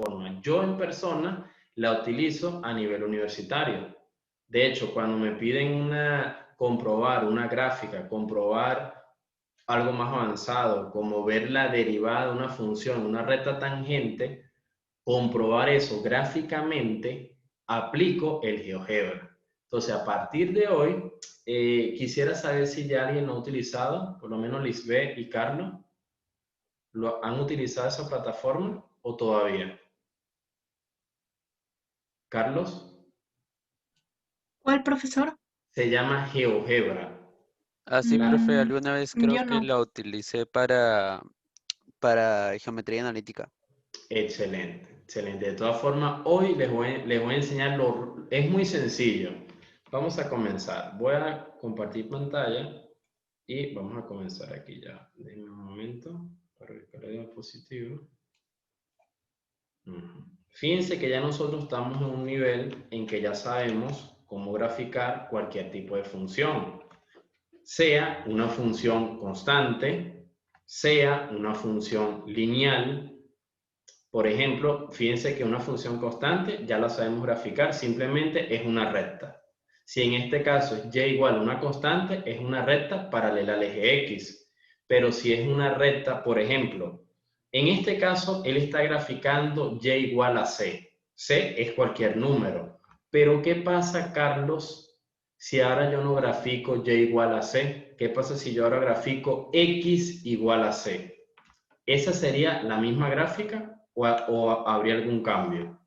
plataforma. Yo en persona la utilizo a nivel universitario. De hecho, cuando me piden comprobar una gráfica, comprobar algo más avanzado, como ver la derivada de una función, una recta tangente, comprobar eso gráficamente, aplico el GeoGebra. Entonces, a partir de hoy, quisiera saber si ya alguien lo ha utilizado, por lo menos Lisbeth y Carlos, ¿lo han utilizado esa plataforma o todavía? Carlos, ¿Cuál, profesor? se llama GeoGebra. Ah, sí, profe, Mm, alguna vez creo yo que no. la utilicé para geometría analítica. Excelente, excelente. De todas formas, hoy les voy a enseñar es muy sencillo. Vamos a comenzar. Voy a compartir pantalla y vamos a comenzar aquí ya. Denme un momento para ubicar el diapositivo. Fíjense que ya nosotros estamos en un nivel en que ya sabemos cómo graficar cualquier tipo de función. Sea una función constante, sea una función lineal. Por ejemplo, fíjense que una función constante ya la sabemos graficar, simplemente es una recta. Si en este caso es y igual a una constante, es una recta paralela al eje X. Pero si es una recta, por ejemplo, en este caso él está graficando y igual a c. C es cualquier número. Pero ¿qué pasa, Carlos, si ahora yo no grafico y igual a c? ¿Qué pasa si yo ahora grafico x igual a c? ¿Esa sería la misma gráfica o habría algún cambio?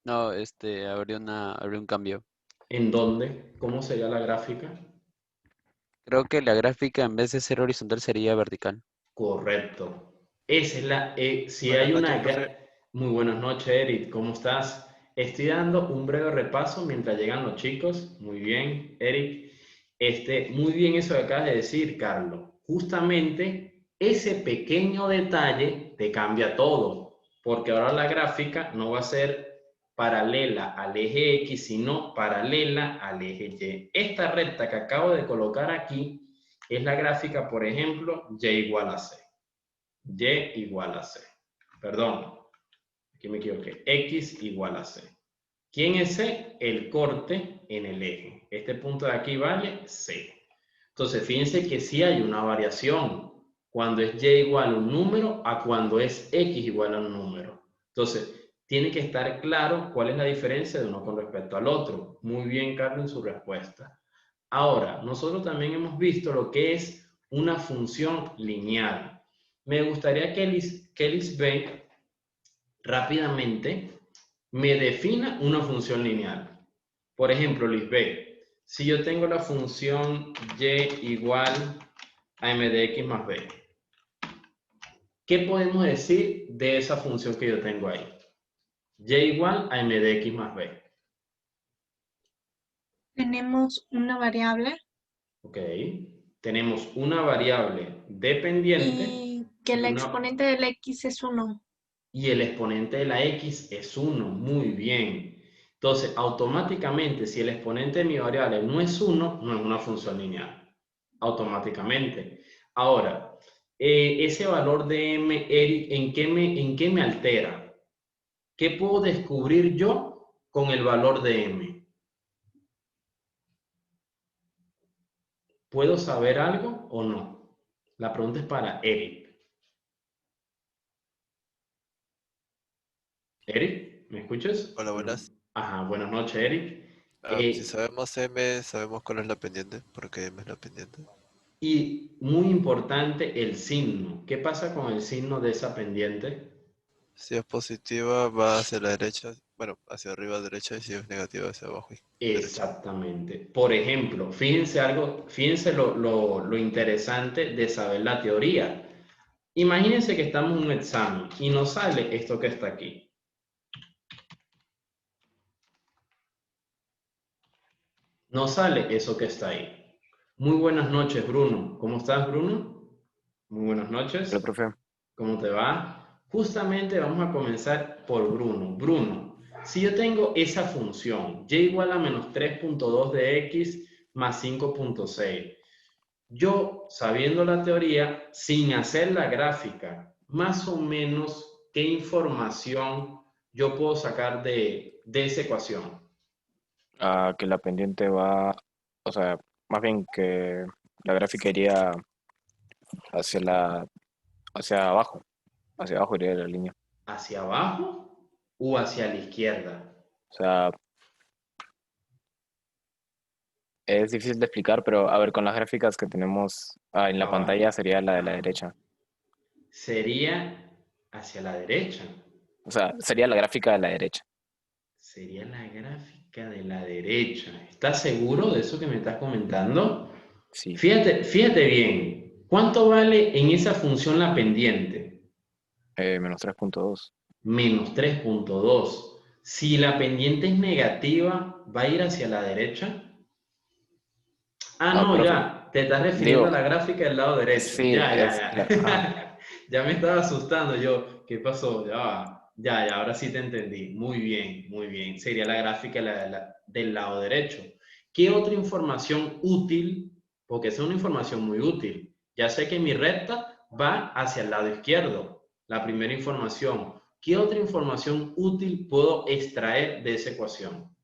No, habría un cambio. ¿En dónde? ¿Cómo sería la gráfica? Creo que la gráfica en vez de ser horizontal sería vertical. Correcto. Esa es si Buenas hay noches, profe. Muy buenas noches, Eric. ¿Cómo estás? Estoy dando un breve repaso mientras llegan los chicos. Muy bien, Eric. Muy bien eso que acabas de decir, Carlos. Justamente ese pequeño detalle te cambia todo, porque ahora la gráfica no va a ser paralela al eje X, sino paralela al eje Y. Esta recta que acabo de colocar aquí es la gráfica, por ejemplo, y igual a c. Y igual a c. Perdón, aquí me equivoqué. X igual a c. ¿Quién es c? El corte en el eje. Este punto de aquí vale c. Entonces, fíjense que sí hay una variación cuando es y igual a un número a cuando es x igual a un número. Entonces, tiene que estar claro cuál es la diferencia de uno con respecto al otro. Muy bien, Carlos, en su respuesta. Ahora, nosotros también hemos visto lo que es una función lineal. Me gustaría que Lisbeth rápidamente me defina una función lineal. Por ejemplo, Lisbeth, si yo tengo la función y igual a m de x más b, ¿qué podemos decir de esa función que yo tengo ahí? Y igual a m de x más b. Tenemos una variable Ok. Tenemos una variable dependiente y que el y exponente del x es 1. y el exponente de la x es 1. Muy bien. Entonces, automáticamente, si el exponente de mi variable no es 1, no es una función lineal. Automáticamente. Ahora, ese valor de m, Eric, ¿en qué me altera? ¿Qué puedo descubrir yo con el valor de m? ¿Puedo saber algo o no? La pregunta es para Eric. Eric, ¿me escuchas? Hola, buenas. Ajá, buenas noches, Eric. Si sabemos M, sabemos cuál es la pendiente, porque M es la pendiente. Y muy importante, el signo. ¿Qué pasa con el signo de esa pendiente? Si es positiva, va hacia la derecha, bueno, hacia arriba a derecha, y si es negativa, hacia abajo y derecha. Exactamente. Por ejemplo, fíjense lo interesante de saber la teoría. Imagínense que estamos en un examen y nos sale esto que está aquí. Nos sale eso que está ahí. Muy buenas noches, Bruno. ¿Cómo estás, Bruno? Muy buenas noches. Hola, profe. ¿Cómo te va? Justamente vamos a comenzar por Bruno. Bruno, si yo tengo esa función, y igual a menos 3.2 de x más 5.6, yo, sabiendo la teoría, sin hacer la gráfica, más o menos, ¿qué información yo puedo sacar de esa ecuación? Que la pendiente va, o sea, más bien que la gráfica iría hacia hacia abajo iría la línea. ¿Hacia abajo o hacia la izquierda? O sea, es difícil de explicar, pero a ver, con las gráficas que tenemos en la Abajo. pantalla sería la de la derecha. Sería hacia la derecha. O sea, sería la gráfica de la derecha. Sería la gráfica de la derecha. ¿Estás seguro de eso que me estás comentando? Sí. Fíjate bien. ¿Cuánto vale en esa función la pendiente? Menos 3.2. Menos 3.2. Si la pendiente es negativa, ¿va a ir hacia la derecha? Ah, no, Profe, ya. Te estás refiriendo digo, a la gráfica del lado derecho. sí, Ya. ajá. Ya me estaba asustando yo. ¿Qué pasó? Ya va. Ya, ahora sí te entendí. Muy bien, muy bien. Sería la gráfica del lado derecho. ¿Qué otra información útil? Porque esa es una información muy útil. Ya sé que mi recta va hacia el lado izquierdo. La primera información. ¿Qué otra información útil puedo extraer de esa ecuación?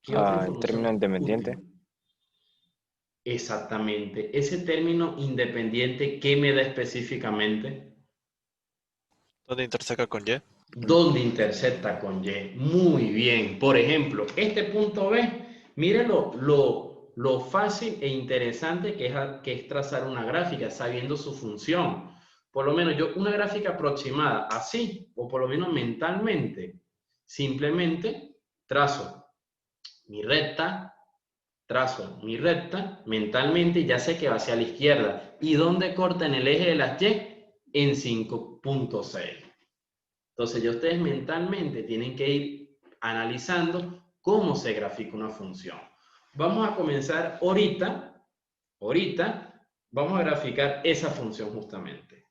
¿Qué otra El término información independiente. útil? Exactamente. Ese término independiente, ¿qué me da específicamente? ¿Dónde intersecta con Y? ¿Dónde intersecta con Y? Muy bien. Por ejemplo, este punto B, mire lo fácil e interesante que es trazar una gráfica sabiendo su función. Por lo menos yo, una gráfica aproximada así, o por lo menos mentalmente, simplemente trazo mi recta, mentalmente, ya sé que va hacia la izquierda. ¿Y dónde corta en el eje de las Y? En 5.6. Entonces, ya ustedes mentalmente tienen que ir analizando cómo se grafica una función. Vamos a comenzar ahorita, vamos a graficar esa función justamente.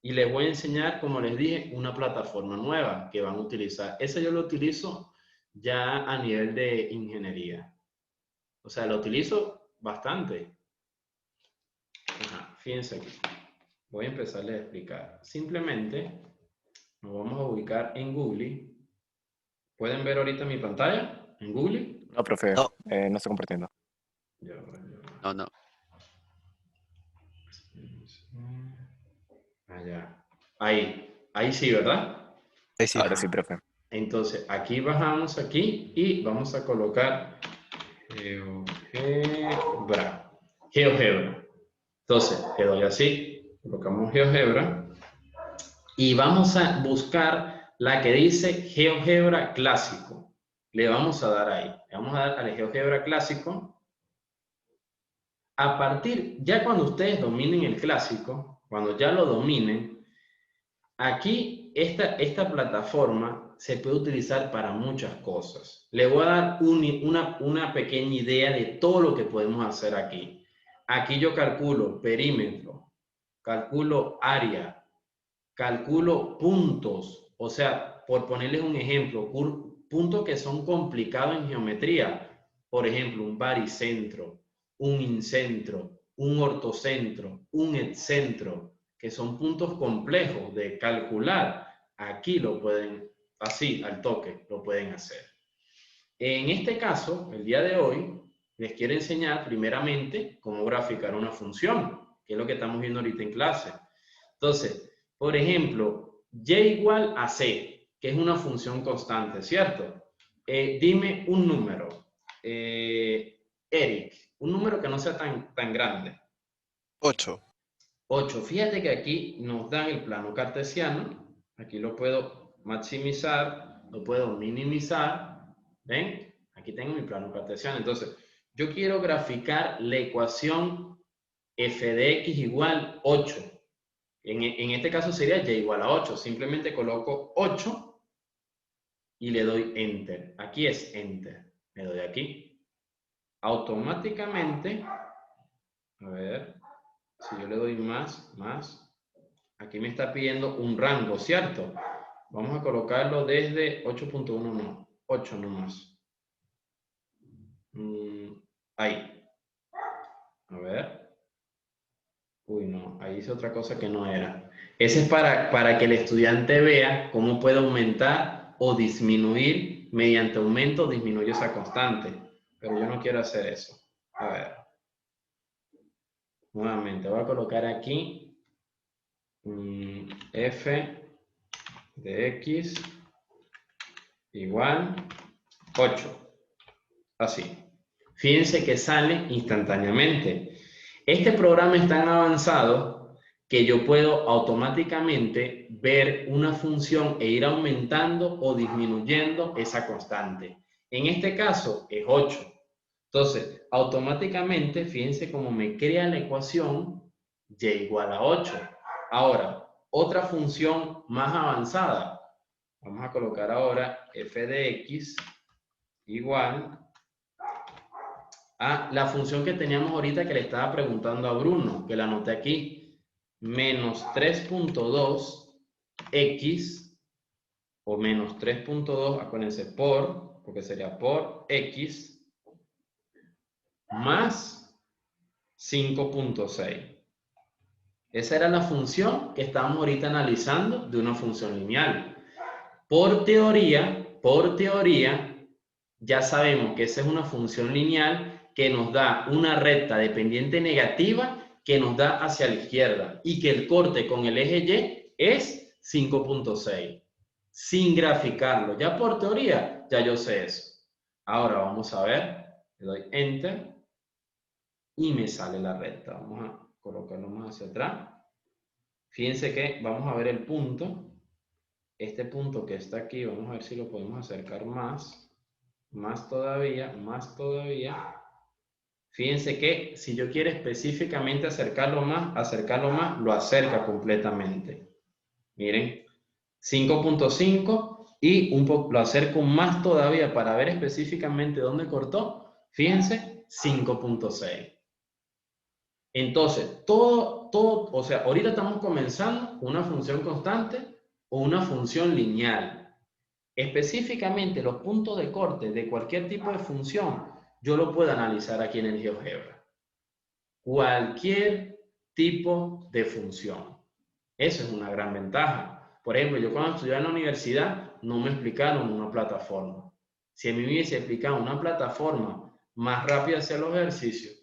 Y les voy a enseñar, como les dije, una plataforma nueva que van a utilizar. Esa yo lo utilizo ya a nivel de ingeniería. O sea, lo utilizo bastante. Ajá, fíjense aquí. Voy a empezarles a explicar. Simplemente nos vamos a ubicar en Google. ¿Pueden ver ahorita mi pantalla en Google? No, profe, No. no estoy compartiendo. No. Allá. Ahí sí, ¿verdad? Ahí sí. Ahora sí, Ajá. profe. Entonces, aquí bajamos aquí y vamos a colocar GeoGebra. GeoGebra. Entonces, le doy así, colocamos GeoGebra y vamos a buscar la que dice GeoGebra clásico. Le vamos a dar ahí. Le vamos a dar al GeoGebra clásico. A partir, ya cuando ustedes dominen el clásico, cuando ya lo dominen, aquí esta plataforma se puede utilizar para muchas cosas. Le voy a dar una pequeña idea de todo lo que podemos hacer aquí. Aquí yo calculo perímetro, calculo área, calculo puntos, o sea, por ponerles un ejemplo, puntos que son complicados en geometría, por ejemplo, un baricentro, un incentro, un ortocentro, un excentro, que son puntos complejos de calcular. Aquí lo pueden, así al toque, lo pueden hacer. En este caso, el día de hoy, les quiero enseñar primeramente cómo graficar una función, que es lo que estamos viendo ahorita en clase. Entonces, por ejemplo, y igual a c, que es una función constante, ¿cierto? Dime un número. Eric, un número que no sea tan grande. 8. 8. Fíjate que aquí nos dan el plano cartesiano. Aquí lo puedo maximizar, lo puedo minimizar. ¿Ven? Aquí tengo mi plano cartesiano. Entonces, yo quiero graficar la ecuación f de x igual 8. En este caso sería y igual a 8. Simplemente coloco 8 y le doy enter. Aquí es enter. Le doy aquí. Automáticamente, a ver, si yo le doy más, aquí me está pidiendo un rango, ¿cierto? Vamos a colocarlo desde 8.1, no, 8 nomás. Ahí. A ver. Uy, no, ahí hice otra cosa que no era. Ese es para que el estudiante vea cómo puede aumentar o disminuir mediante aumento o disminuye esa constante. Pero yo no quiero hacer eso. A ver. Nuevamente, voy a colocar aquí f de x igual 8. Así. Fíjense que sale instantáneamente. Este programa es tan avanzado que yo puedo automáticamente ver una función e ir aumentando o disminuyendo esa constante. En este caso es 8. Entonces, automáticamente, fíjense cómo me crea la ecuación y igual a 8. Ahora, otra función más avanzada. Vamos a colocar ahora f de x igual a la función que teníamos ahorita que le estaba preguntando a Bruno, que la anoté aquí, menos 3.2x o menos 3.2, acuérdense, porque sería por x más 5.6. Esa era la función que estábamos ahorita analizando de una función lineal. Por teoría, ya sabemos que esa es una función lineal que nos da una recta dependiente negativa que nos da hacia la izquierda y que el corte con el eje Y es 5.6. Sin graficarlo. Ya por teoría, ya yo sé eso. Ahora vamos a ver. Le doy Enter y me sale la recta. Vamos a colocarlo más hacia atrás. Fíjense que vamos a ver el punto. Este punto que está aquí, vamos a ver si lo podemos acercar más todavía. Fíjense que si yo quiero específicamente acercarlo más, lo acerca completamente. Miren, 5.5 y lo acerco más todavía para ver específicamente dónde cortó. Fíjense, 5.6. Entonces, o sea, ahorita estamos comenzando una función constante o una función lineal. Específicamente los puntos de corte de cualquier tipo de función, yo lo puedo analizar aquí en el GeoGebra. Cualquier tipo de función. Eso es una gran ventaja. Por ejemplo, yo cuando estudiaba en la universidad no me explicaron una plataforma. Si a mí me hubiese explicado una plataforma más rápida hacia los ejercicios,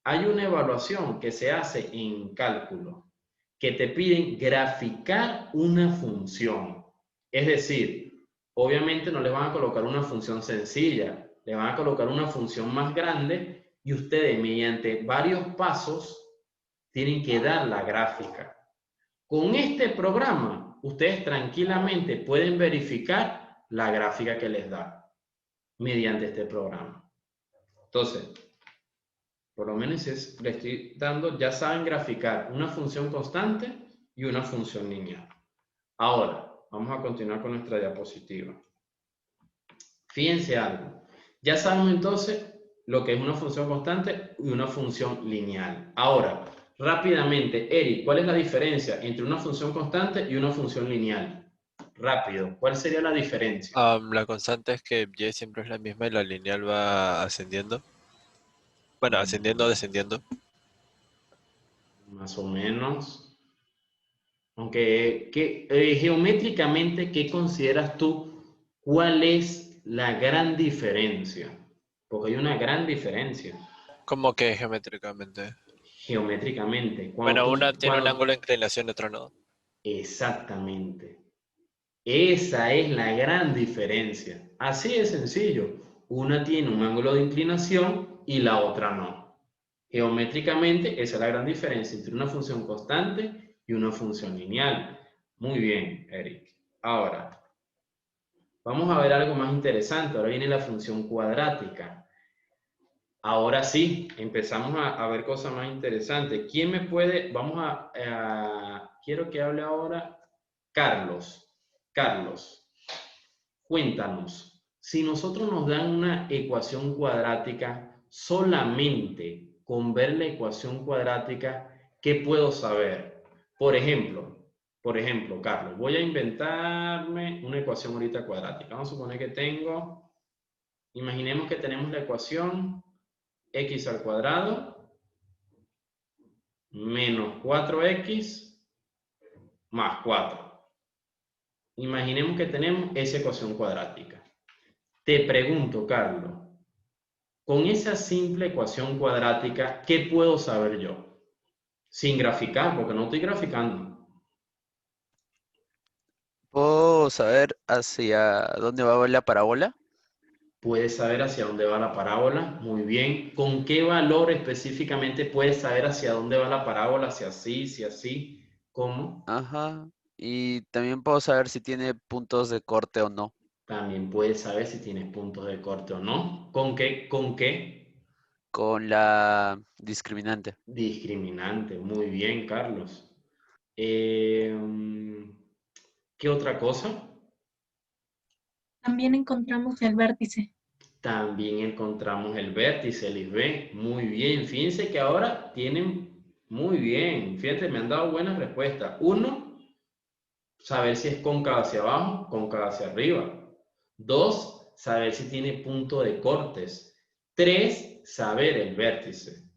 hay una evaluación que se hace en cálculo que te piden graficar una función. Es decir, obviamente no le van a colocar una función sencilla, le van a colocar una función más grande y ustedes mediante varios pasos tienen que dar la gráfica. Con este programa, ustedes tranquilamente pueden verificar la gráfica que les da mediante este programa. Entonces, por lo menos le estoy dando, ya saben graficar una función constante y una función lineal. Ahora, vamos a continuar con nuestra diapositiva. Fíjense algo. Ya sabemos entonces lo que es una función constante y una función lineal. Ahora, rápidamente, Eric, ¿cuál es la diferencia entre una función constante y una función lineal? Rápido, ¿cuál sería la diferencia? La constante es que Y siempre es la misma y la lineal va ascendiendo. Bueno, ascendiendo o descendiendo. Más o menos. Aunque, geométricamente, ¿qué consideras tú? ¿Cuál es la gran diferencia? Porque hay una gran diferencia. ¿Cómo que geométricamente? Geométricamente. Bueno, una tiene un ángulo de inclinación y otra no. Exactamente. Esa es la gran diferencia. Así de sencillo. Una tiene un ángulo de inclinación y la otra no. Geométricamente, esa es la gran diferencia entre una función constante y una función lineal. Muy bien, Eric. Ahora, vamos a ver algo más interesante. Ahora viene la función cuadrática. Ahora sí, empezamos a ver cosas más interesantes. ¿Quién me puede? Quiero que hable ahora Carlos. Carlos, cuéntanos. Si nosotros nos dan una ecuación cuadrática, solamente con ver la ecuación cuadrática, ¿qué puedo saber? Por ejemplo, Carlos, voy a inventarme una ecuación ahorita cuadrática. Vamos a suponer que imaginemos que tenemos la ecuación x al cuadrado menos 4x más 4. Imaginemos que tenemos esa ecuación cuadrática. Te pregunto, Carlos, con esa simple ecuación cuadrática, ¿qué puedo saber yo? Sin graficar, porque no estoy graficando. ¿Puedo saber hacia dónde va la parábola? Puedes saber hacia dónde va la parábola. Muy bien. ¿Con qué valor específicamente puedes saber hacia dónde va la parábola? Si así, si así. ¿Cómo? Ajá. Y también puedo saber si tiene puntos de corte o no. También puedes saber si tienes puntos de corte o no. ¿Con qué? ¿Con qué? Con la discriminante. Discriminante. Muy bien, Carlos. ¿Qué otra cosa? También encontramos el vértice. También encontramos el vértice, Lisbeth. Muy bien. Fíjense que ahora tienen muy bien. Fíjate, me han dado buenas respuestas. 1, saber si es cóncavo hacia abajo, cóncavo hacia arriba. 2, saber si tiene punto de cortes. 3, saber el vértice.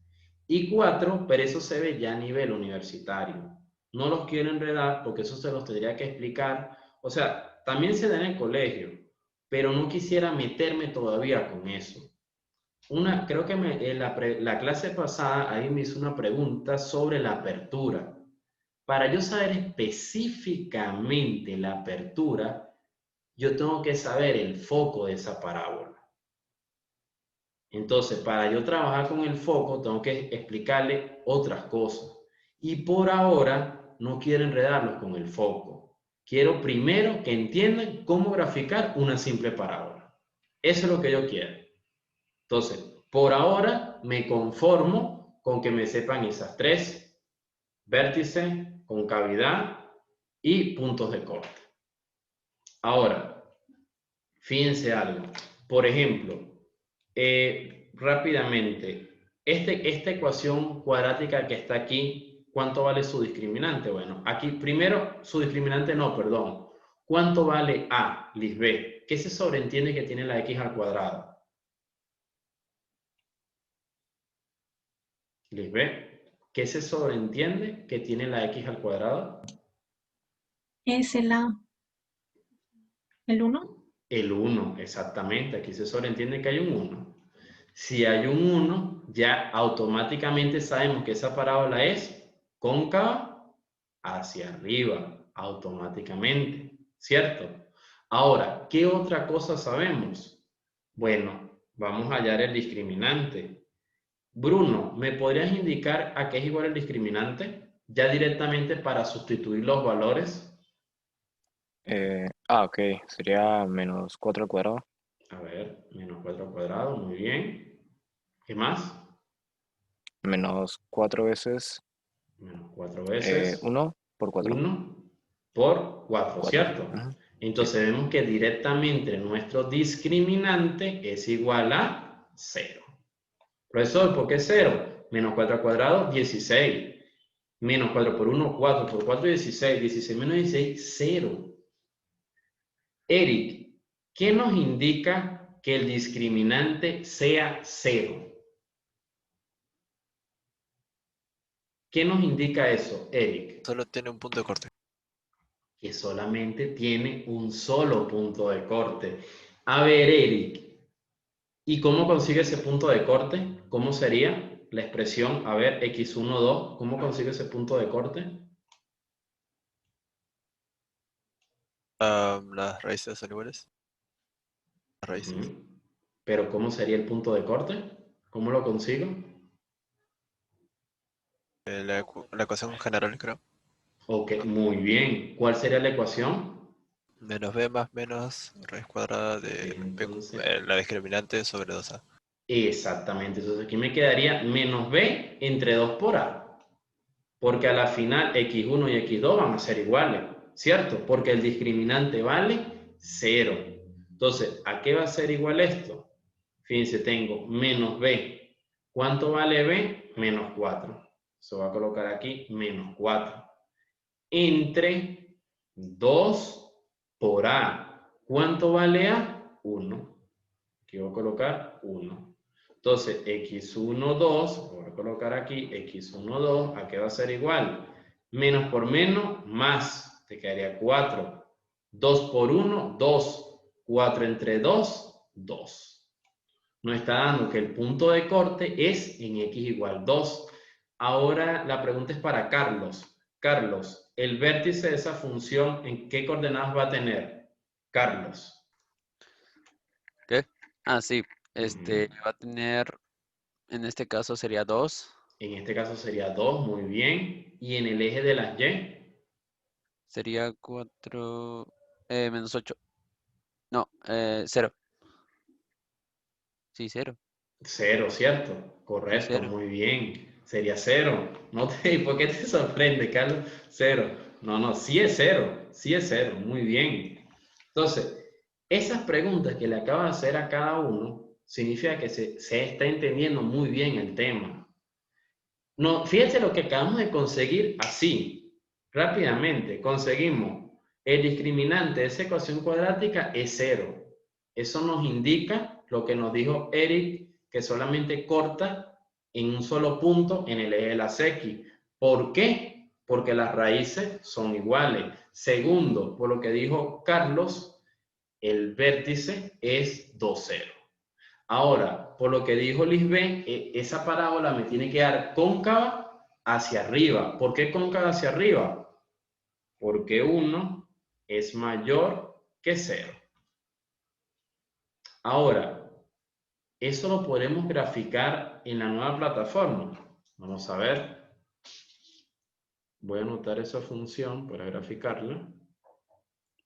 Y 4, pero eso se ve ya a nivel universitario. No los quiero enredar porque eso se los tendría que explicar. O sea, también se da en el colegio, pero no quisiera meterme todavía con eso. Creo que en la clase pasada ahí me hizo una pregunta sobre la apertura. Para yo saber específicamente la apertura, yo tengo que saber el foco de esa parábola. Entonces, para yo trabajar con el foco, tengo que explicarle otras cosas. Y por ahora, no quiero enredarlos con el foco. Quiero primero que entiendan cómo graficar una simple parábola. Eso es lo que yo quiero. Entonces, por ahora me conformo con que me sepan esas tres: vértice, concavidad y puntos de corte. Ahora, fíjense algo. Por ejemplo, rápidamente, esta ecuación cuadrática que está aquí, ¿cuánto vale su discriminante? Bueno, aquí primero su discriminante no, perdón. ¿Cuánto vale A, Lisbeth? ¿Qué se sobreentiende que tiene la x al cuadrado? Lisbeth, ¿qué se sobreentiende que tiene la x al cuadrado? Es el A. ¿El 1? El 1, exactamente. Aquí se sobreentiende que hay un 1. Si hay un 1, ya automáticamente sabemos que esa parábola es cóncava hacia arriba, automáticamente, ¿cierto? Ahora, ¿qué otra cosa sabemos? Bueno, vamos a hallar el discriminante. Bruno, ¿me podrías indicar a qué es igual el discriminante? Ya directamente para sustituir los valores. Ok. Sería menos 4 al cuadrado. A ver, menos 4 al cuadrado, muy bien. ¿Qué más? Menos 4 veces Menos 4 veces 1 por 4. 1 por 4, 4. ¿cierto? Entonces vemos que directamente nuestro discriminante es igual a 0. Profesor, ¿por qué 0? Menos 4 al cuadrado, 16. Menos 4 por 1, 4 por 4, 16. 16 menos 16, 0. Eric, ¿qué nos indica que el discriminante sea 0? ¿Qué nos indica eso, Eric? Solo tiene un punto de corte. Que solamente tiene un solo punto de corte. A ver, Eric, ¿y cómo consigue ese punto de corte? ¿Cómo sería la expresión? A ver, x1, 2, ¿cómo consigue ese punto de corte? Las raíces son iguales. Las raíces. Pero ¿cómo sería el punto de corte? ¿Cómo lo consigo? La ecuación general, creo. Ok, muy bien. ¿Cuál sería la ecuación? Menos b más menos raíz cuadrada de Entonces, la discriminante sobre 2a. exactamente. Entonces aquí me quedaría menos b entre 2 por a. Porque a la final x1 y x2 van a ser iguales, ¿cierto? Porque el discriminante vale 0. Entonces, ¿a qué va a ser igual esto? Fíjense, tengo menos b. ¿Cuánto vale b? Menos 4. Se va a colocar aquí menos 4. Entre 2 por a. ¿Cuánto vale a? 1. Aquí voy a colocar 1. Entonces, x1, 2, voy a colocar aquí, x1, 2, ¿a qué va a ser igual? Menos por menos, más, te quedaría 4. 2 por 1, 2. 4 entre 2, 2. Nos está dando que el punto de corte es en x igual 2. Ahora la pregunta es para Carlos. Carlos, el vértice de esa función, ¿en qué coordenadas va a tener? Carlos. ¿Qué? Ah, sí. Va a tener, en este caso sería 2. En este caso sería 2, muy bien. Y en el eje de las y. Sería 4, menos 8. No, 0. Sí, 0. 0, ¿cierto? Correcto, 0. muy bien. Sería 0. No te, ¿por qué te sorprende, Carlos? 0. No, sí es 0. Sí es 0. Muy bien. Entonces, esas preguntas que le acabo de hacer a cada uno significa que se está entendiendo muy bien el tema. No, fíjense lo que acabamos de conseguir así, rápidamente. Conseguimos el discriminante de esa ecuación cuadrática es 0. Eso nos indica lo que nos dijo Eric, que solamente corta en un solo punto en el eje de las X. ¿Por qué? Porque las raíces son iguales. Segundo, por lo que dijo Carlos, el vértice es 2, 0. Ahora, por lo que dijo Lisbeth, esa parábola me tiene que dar cóncava hacia arriba. ¿Por qué cóncava hacia arriba? Porque 1 es mayor que 0. Ahora, eso lo podemos graficar en la nueva plataforma. Vamos a ver. Voy a anotar esa función para graficarla.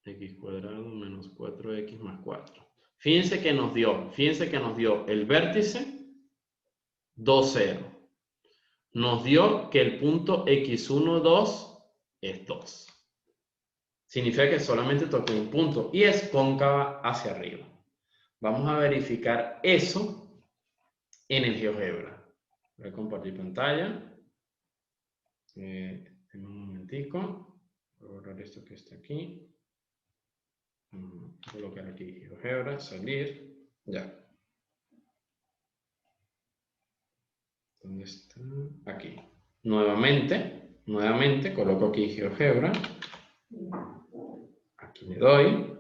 X cuadrado menos 4x más 4. Fíjense que nos dio el vértice 2, 0. Nos dio que el punto x1, 2 es 2. Significa que solamente toqué un punto y es cóncava hacia arriba. Vamos a verificar eso en el GeoGebra. Voy a compartir pantalla. Un momentico. Voy a borrar esto que está aquí. Voy a colocar aquí GeoGebra, salir. Ya. ¿Dónde está? Aquí. Nuevamente coloco aquí GeoGebra. Aquí le doy.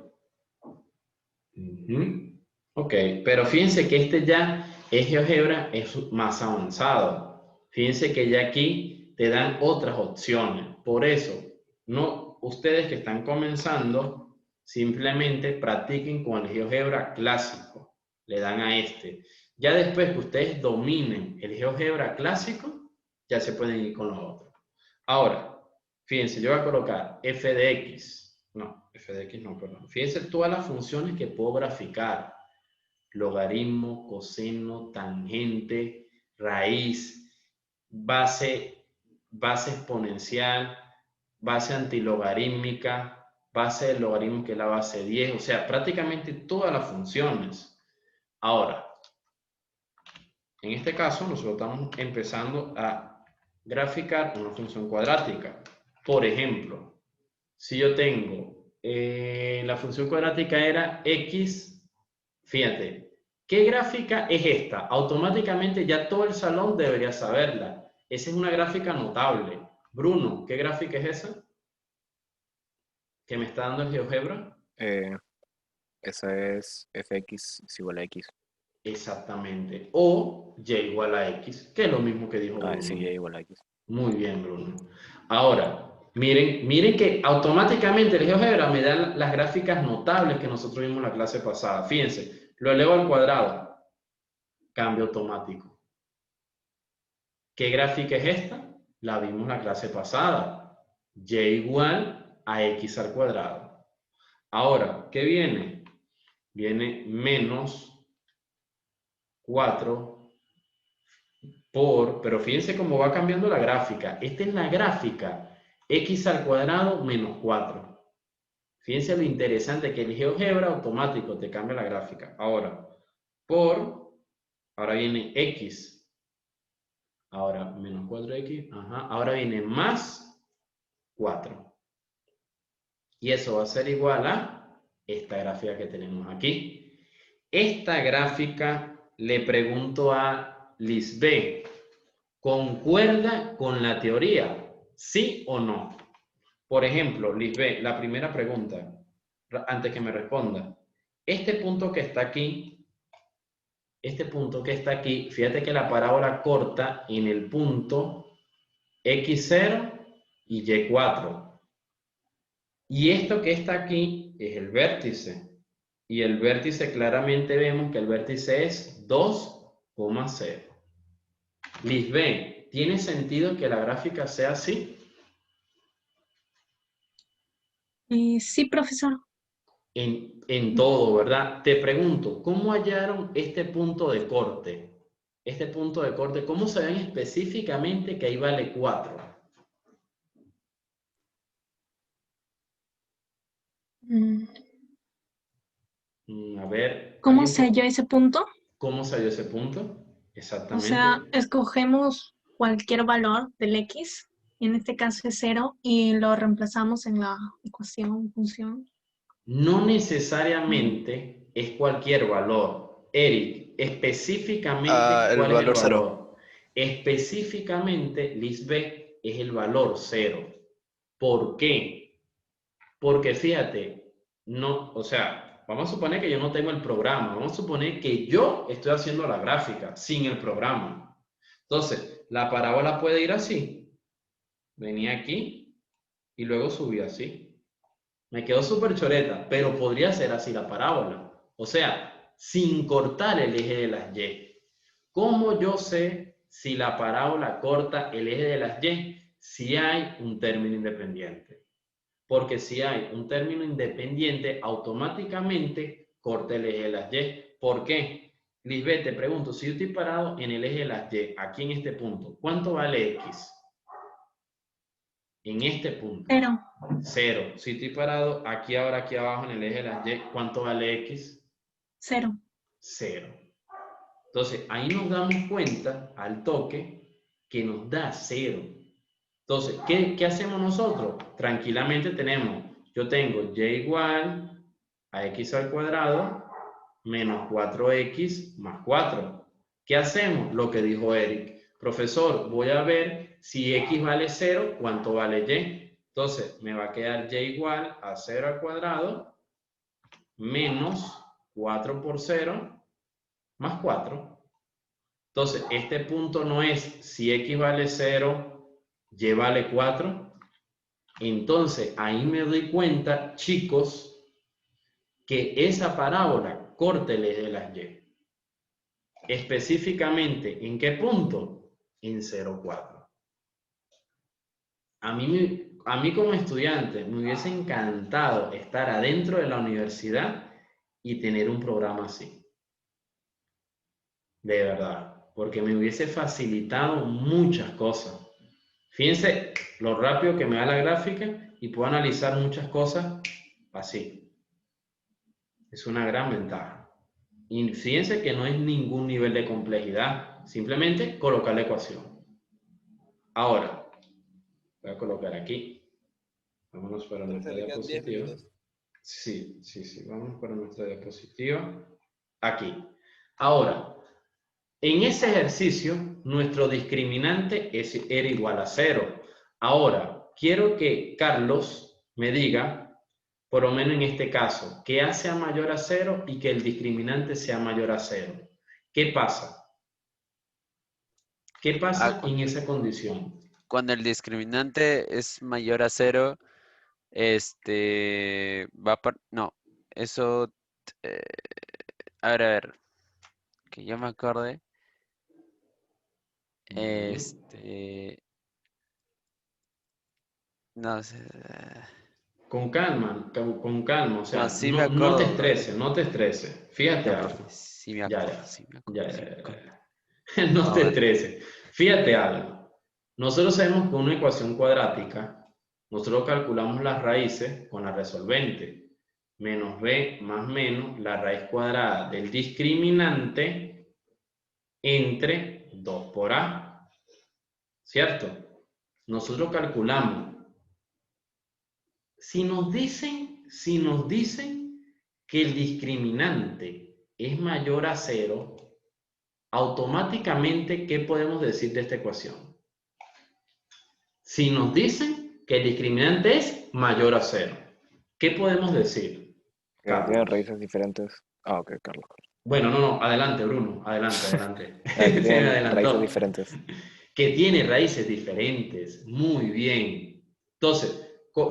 Ok, pero fíjense que este ya es GeoGebra, es más avanzado. Fíjense que ya aquí te dan otras opciones. Por eso, no, ustedes que están comenzando, simplemente practiquen con el GeoGebra clásico. Le dan a este. Ya después que ustedes dominen el GeoGebra clásico, ya se pueden ir con los otros. Ahora, fíjense, yo voy a colocar f de x. No, f de x no, perdón. Fíjense todas las funciones que puedo graficar. Logaritmo, coseno, tangente, raíz, base exponencial, base antilogarítmica, base del logaritmo que es la base 10. O sea, prácticamente todas las funciones. Ahora, en este caso, nosotros estamos empezando a graficar una función cuadrática. Por ejemplo, si yo tengo, la función cuadrática era x, fíjate, ¿qué gráfica es esta? Automáticamente ya todo el salón debería saberla. Esa es una gráfica notable. Bruno, ¿qué gráfica es esa? ¿Que me está dando el GeoGebra? Esa es fx es igual a x. Exactamente. O y igual a x, que es lo mismo que dijo Bruno. Sí, y igual a x. Muy bien, Bruno. Ahora, miren que automáticamente el GeoGebra me da las gráficas notables que nosotros vimos en la clase pasada. Fíjense, lo elevo al cuadrado. Cambio automático. ¿Qué gráfica es esta? La vimos en la clase pasada. Y igual a x al cuadrado. Ahora, ¿qué viene? Viene menos 4 pero fíjense cómo va cambiando la gráfica. Esta es la gráfica x al cuadrado menos 4. Fíjense lo interesante que el GeoGebra automático te cambia la gráfica. Ahora viene x. Ahora menos 4x. Ahora viene más 4. Y eso va a ser igual a esta gráfica que tenemos aquí. Esta gráfica le pregunto a Lisbeth, ¿concuerda con la teoría? ¿Sí o no? Por ejemplo, Lisbeth, la primera pregunta, antes que me responda. Este punto que está aquí, fíjate que la parábola corta en el punto X0 y Y4. Y esto que está aquí es el vértice. Y el vértice, claramente vemos que el vértice es 2,0. Lisbeth, ¿tiene sentido que la gráfica sea así? Sí, profesor. En todo, ¿verdad? Te pregunto, ¿cómo hallaron este punto de corte? Este punto de corte, ¿cómo saben específicamente que ahí vale 4? A ver, ¿Cómo se halló ese punto? ¿Cómo se halló ese punto? O Exactamente. sea, escogemos cualquier valor del X, en este caso es 0, y lo reemplazamos en la ecuación, función. No necesariamente es cualquier valor. Eric, específicamente, el ¿cuál es el valor 0. valor? Específicamente, Lisbeth, es el valor 0. ¿Por qué? Porque fíjate, no, o sea, vamos a suponer que yo no tengo el programa, vamos a suponer que yo estoy haciendo la gráfica sin el programa. Entonces, la parábola puede ir así. Venía aquí y luego subí así. Me quedó súper choreta, pero podría ser así la parábola. O sea, sin cortar el eje de las Y. ¿Cómo yo sé si la parábola corta el eje de las Y? Si hay un término independiente. Porque si hay un término independiente, automáticamente corta el eje de las Y. ¿Por qué? Lisbeth, te pregunto, si yo estoy parado en el eje de las Y, aquí en este punto, ¿cuánto vale X? En este punto. 0. 0. Si estoy parado aquí ahora, aquí abajo en el eje de las Y, ¿cuánto vale X? 0. 0. Entonces, ahí nos damos cuenta al toque que nos da 0. Entonces, ¿qué hacemos nosotros? Tranquilamente yo tengo Y igual a X al cuadrado menos 4X más 4. ¿Qué hacemos? Lo que dijo Eric. Profesor, voy a ver si X vale 0, ¿cuánto vale Y? Entonces, me va a quedar Y igual a 0 al cuadrado menos 4 por 0 más 4. Entonces, este punto no es si X vale 0, Y vale 4. Entonces, ahí me doy cuenta, chicos, que esa parábola corta el eje de las Y. Específicamente, ¿en qué punto? En 0,4. A mí como estudiante me hubiese encantado estar adentro de la universidad y tener un programa así. De verdad, porque me hubiese facilitado muchas cosas. Fíjense lo rápido que me da la gráfica y puedo analizar muchas cosas así. Es una gran ventaja. Y fíjense que no es ningún nivel de complejidad, simplemente colocar la ecuación. Ahora, voy a colocar aquí. Vámonos para nuestra diapositiva. Sí, vámonos para nuestra diapositiva. Aquí. Ahora, en ese ejercicio, nuestro discriminante era igual a 0. Ahora, quiero que Carlos me diga, por lo menos en este caso, que A sea mayor a 0 y que el discriminante sea mayor a 0. ¿Qué pasa? ¿Qué pasa en esa condición? Cuando el discriminante es mayor a 0, no, eso, a ver, que yo me acorde, no sé. Con calma, o sea, No, sí me no te acuerdo. estreses, no te estreses. Fíjate Ya, algo. profe, sí me acuerdo, sí me acuerdo, sí me acuerdo. No te estreses. Fíjate algo. Nosotros sabemos que una ecuación cuadrática, nosotros calculamos las raíces con la resolvente. Menos b más menos la raíz cuadrada del discriminante entre 2 por a. ¿Cierto? Nosotros calculamos. Si nos dicen que el discriminante es mayor a 0, automáticamente, ¿qué podemos decir de esta ecuación? Si nos dicen que el discriminante es mayor a 0, ¿qué podemos decir? Que tienen Carlos. raíces diferentes. Ah, ok, Carlos. Bueno, no, adelante, Bruno, adelante. Que Se me tienen adelantó. raíces diferentes. Que tiene raíces diferentes. Muy bien. Entonces,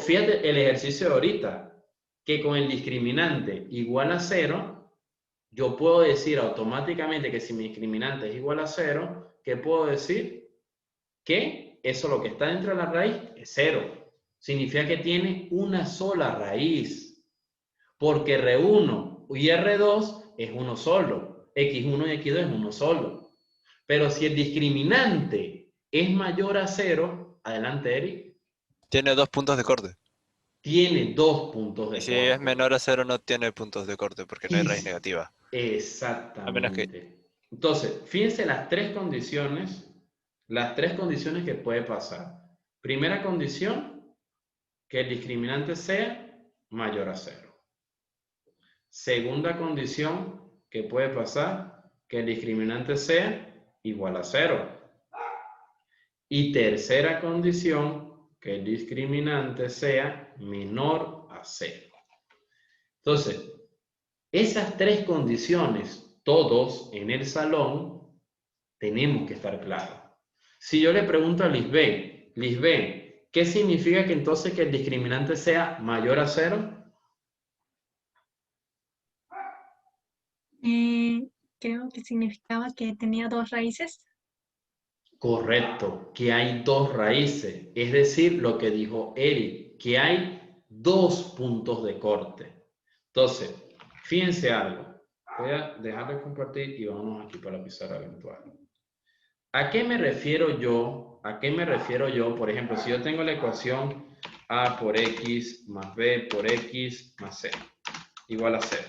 fíjate el ejercicio de ahorita, que con el discriminante igual a 0, yo puedo decir automáticamente que si mi discriminante es igual a 0, ¿qué puedo decir? Que eso lo que está dentro de la raíz es 0. Significa que tiene una sola raíz. Porque R1 y R2 es uno solo. X1 y X2 es uno solo. Pero si el discriminante es mayor a 0, adelante, Eric. Tiene 2 puntos de corte. Tiene 2 puntos de Y si corte. es menor a 0 no tiene puntos de corte porque no hay raíz negativa. Exactamente. A menos que... Entonces, fíjense las tres condiciones que puede pasar. Primera condición, que el discriminante sea mayor a 0. Segunda condición que puede pasar, que el discriminante sea igual a 0. Y tercera condición, que el discriminante sea menor a 0. Entonces, esas tres condiciones, todos en el salón, tenemos que estar claros. Si yo le pregunto a Lisbeth, ¿qué significa que entonces que el discriminante sea mayor a 0? Creo que significaba que tenía 2 raíces. Correcto, que hay 2 raíces. Es decir, lo que dijo Eric, que hay 2 puntos de corte. Entonces, fíjense algo. Voy a dejar de compartir y vámonos aquí para la pizarra virtual. ¿A qué me refiero yo? Por ejemplo, si yo tengo la ecuación A por X más B por X más C igual a 0.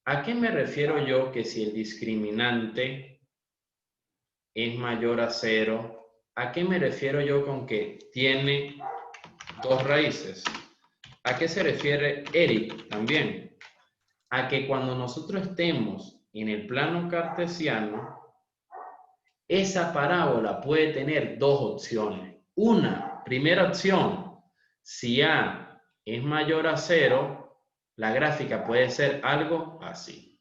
¿A qué me refiero yo que si el discriminante es mayor a 0? ¿A qué me refiero yo con que tiene 2 raíces? ¿A qué se refiere Eric también? A que cuando nosotros estemos en el plano cartesiano, esa parábola puede tener 2 opciones. Primera opción, si A es mayor a 0, la gráfica puede ser algo así.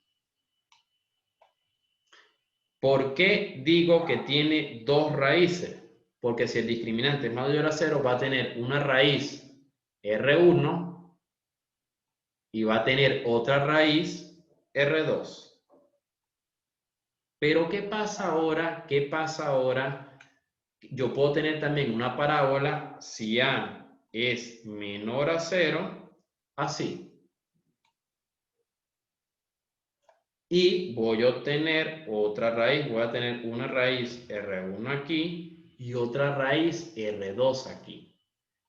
¿Por qué digo que tiene 2 raíces? Porque si el discriminante es mayor a 0, va a tener una raíz R1 y va a tener otra raíz R2. Pero ¿qué pasa ahora? Yo puedo tener también una parábola si A es menor a 0, así. Y voy a obtener otra raíz, voy a tener una raíz R1 aquí y otra raíz R2 aquí.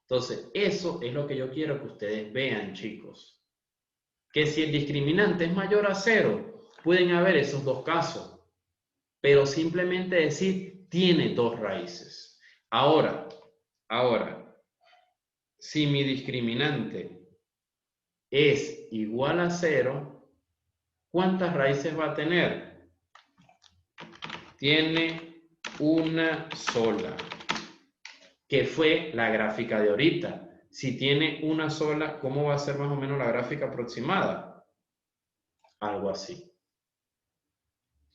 Entonces, eso es lo que yo quiero que ustedes vean, chicos. Que si el discriminante es mayor a 0, pueden haber esos 2 casos. Pero simplemente decir, tiene 2 raíces. Ahora, si mi discriminante es igual a 0, ¿cuántas raíces va a tener? Tiene una sola, que fue la gráfica de ahorita. Si tiene una sola, ¿cómo va a ser más o menos la gráfica aproximada? Algo así.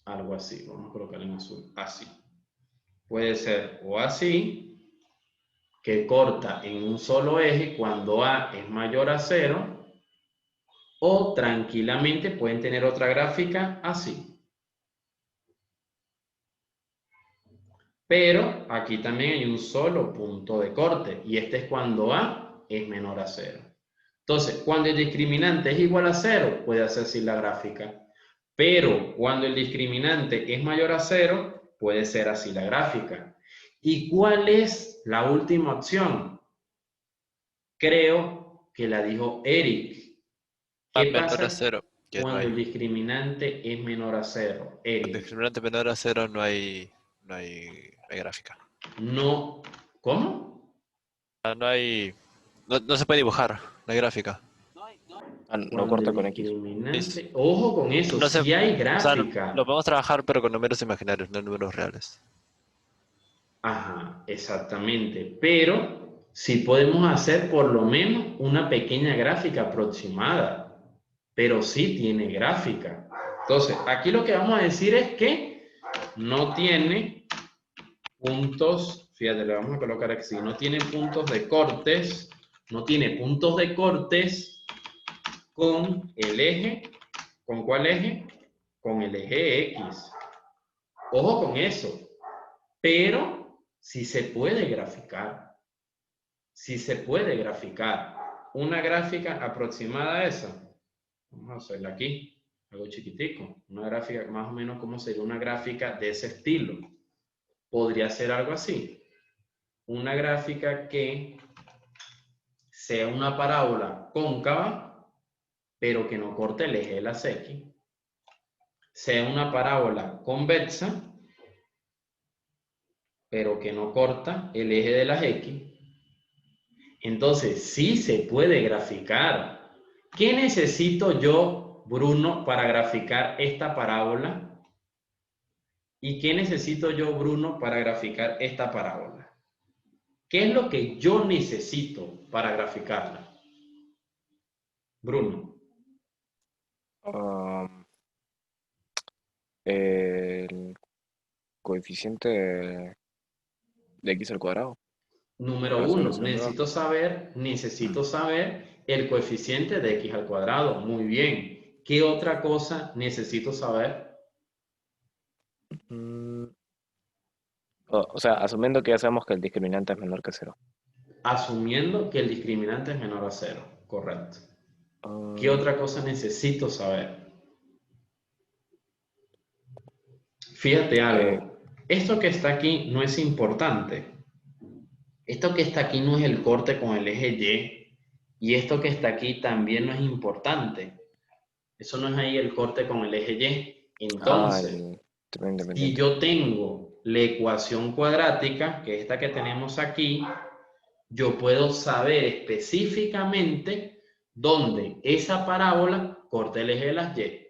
Algo así. Vamos a colocar en azul. Así. Puede ser o así, que corta en un solo eje cuando A es mayor a 0, o tranquilamente pueden tener otra gráfica así. Pero aquí también hay un solo punto de corte y este es cuando A es menor a 0. Entonces, cuando el discriminante es igual a 0, puede hacer así la gráfica. Pero cuando el discriminante es mayor a 0, puede ser así la gráfica. ¿Y cuál es la última opción? Creo que la dijo Eric. ¿Qué pasa a 0. cuando el discriminante es menor a 0? Eric. El discriminante menor a 0 no hay gráfica. No. ¿Cómo? No se puede dibujar, no hay gráfica. No Cuando corta el con X. discriminante... Ojo con eso, No sé, sí hay o sea, gráfica. lo podemos trabajar, pero con números imaginarios, no números reales. Ajá, exactamente. Pero sí podemos hacer por lo menos una pequeña gráfica aproximada. Pero sí tiene gráfica. Entonces, aquí lo que vamos a decir es que no tiene puntos, fíjate, le vamos a colocar aquí, no tiene puntos de cortes, no tiene puntos de cortes con el eje, ¿con cuál eje? Con el eje X. Ojo con eso, pero sí se puede graficar, sí se puede graficar. Una gráfica aproximada a esa, vamos a hacerla aquí, algo chiquitico, una gráfica más o menos como sería una gráfica de ese estilo. Podría ser algo así. Una gráfica que sea una parábola cóncava, pero que no corte el eje de las X. Sea una parábola convexa, pero que no corta el eje de las X. Entonces, sí se puede graficar. ¿Qué necesito yo, Bruno, para graficar esta parábola? ¿Y qué necesito yo, Bruno, para graficar esta parábola? ¿Qué es lo que yo necesito para graficarla? Bruno. El coeficiente de X al cuadrado. Número La 1, solución de necesito saber el coeficiente de X al cuadrado. Muy bien. ¿Qué otra cosa necesito saber? O sea, asumiendo que ya sabemos que el discriminante es menor que 0. Asumiendo que el discriminante es menor a 0. Correcto. ¿Qué otra cosa necesito saber? Fíjate algo. Esto que está aquí no es importante. Esto que está aquí no es el corte con el eje Y. Y esto que está aquí también no es importante. Eso no es ahí el corte con el eje Y. Entonces, el término si independiente. yo tengo la ecuación cuadrática, que es esta que tenemos aquí, yo puedo saber específicamente dónde esa parábola corta el eje de las Y.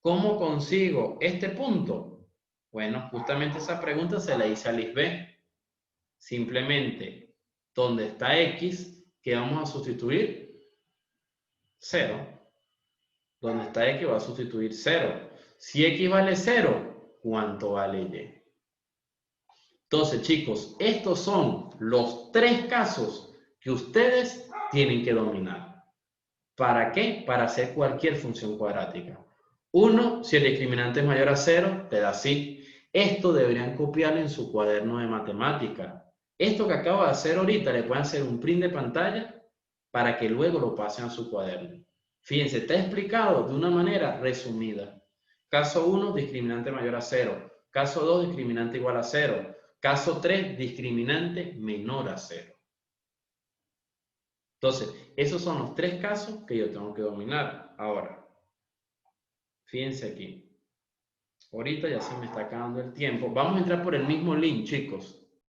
¿Cómo consigo este punto? Bueno, justamente esa pregunta se la hice a Lisbeth. Simplemente, ¿dónde está X? ¿Qué vamos a sustituir? 0. Donde está X va a sustituir 0. Si X vale 0, ¿cuánto vale Y? Entonces, chicos, estos son los 3 casos que ustedes tienen que dominar. ¿Para qué? Para hacer cualquier función cuadrática. 1, si el discriminante es mayor a 0, te da así. Esto deberían copiarlo en su cuaderno de matemática. Esto que acabo de hacer ahorita, le pueden hacer un print de pantalla para que luego lo pasen a su cuaderno. Fíjense, está explicado de una manera resumida. Caso 1, discriminante mayor a 0. Caso 2, discriminante igual a 0. Caso 3, discriminante menor a 0. Entonces, esos son los 3 casos que yo tengo que dominar. Ahora, fíjense aquí. Ahorita ya se me está acabando el tiempo. Vamos a entrar por el mismo link, chicos.